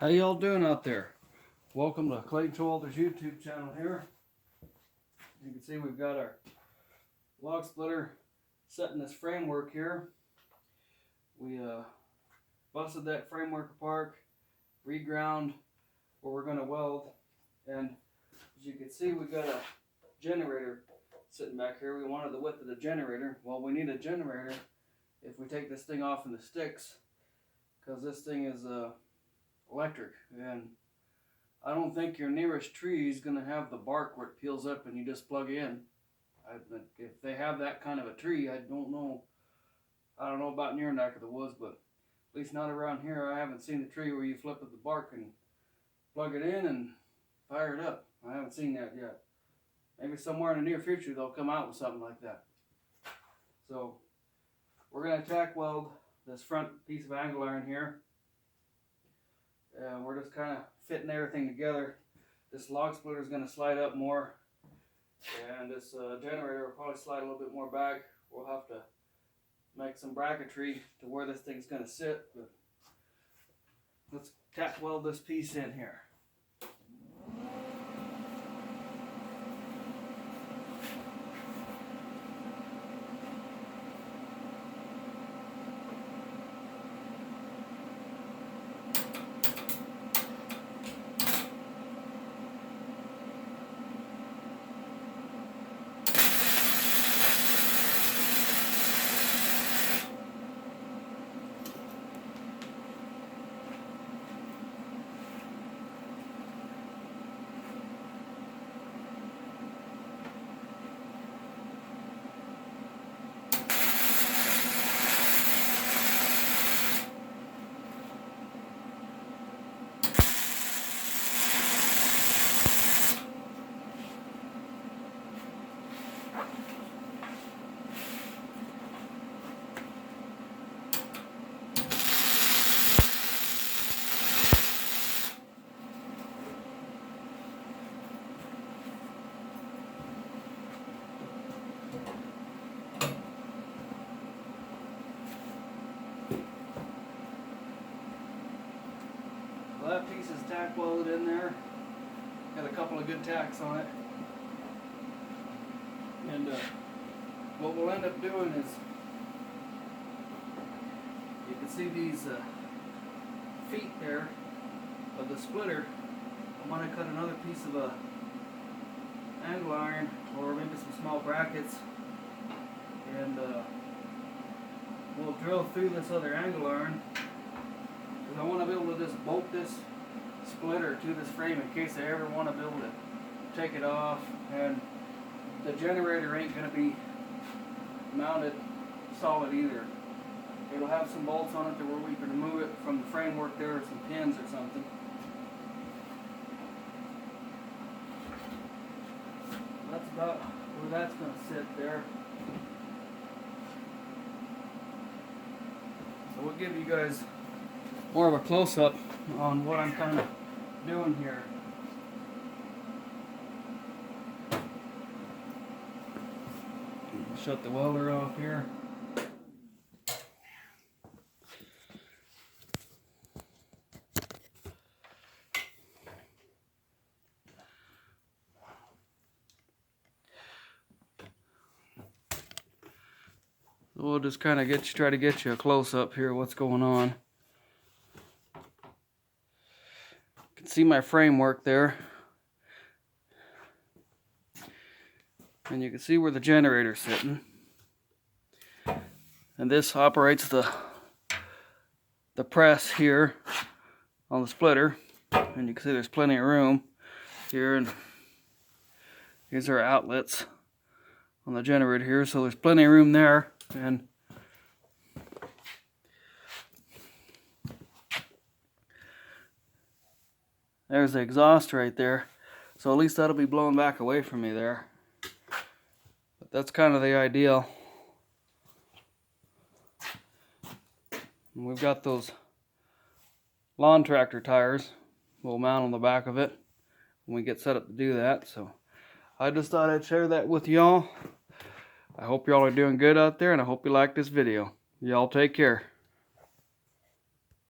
How y'all doing out there? Welcome to Clayton Showalter's YouTube channel here. You can see we've got our log splitter set in this framework here. We busted that framework apart, reground where we're going to weld, and as you can see we've got a generator sitting back here. We wanted the width of the generator. Well, we need a generator if we take this thing off in the sticks, because this thing is electric, and I don't think your nearest tree is going to have the bark where it peels up and you just plug in. If they have that kind of a tree, I don't know about in your neck of the woods, but at least not around here. I haven't seen the tree where you flip the bark and plug it in and fire it up. I haven't seen that yet. Maybe somewhere in the near future they'll come out with something like that. So we're going to tack weld this front piece of angle iron here. We're just kind of fitting everything together. This log splitter is going to slide up more, and this generator will probably slide a little bit more back. We'll have to make some bracketry to where this thing's going to sit, but let's tack weld this piece in here. That piece is tack welded in there. Got a couple of good tacks on it. And what we'll end up doing is, you can see these feet there of the splitter. I want to cut another piece of angle iron, or maybe some small brackets, and we'll drill through this other angle iron. I want to be able to just bolt this splitter to this frame in case I ever want to be able to take it off, and the generator ain't going to be mounted solid either. It'll have some bolts on it to where we can remove it from the framework there, or some pins or something. That's about where that's going to sit there. So we'll give you guys more of a close-up on what I'm kind of doing here. Shut the welder off here. We'll just kind of try to get you a close-up here what's going on. See my framework there, and you can see where the generator's sitting, and this operates the press here on the splitter, and you can see there's plenty of room here, and here's our outlets on the generator here, so there's plenty of room there. And there's the exhaust right there, so at least that'll be blowing back away from me there. But that's kind of the ideal. And we've got those lawn tractor tires. We'll mount on the back of it when we get set up to do that. So I just thought I'd share that with y'all. I hope y'all are doing good out there, and I hope you like this video. Y'all take care.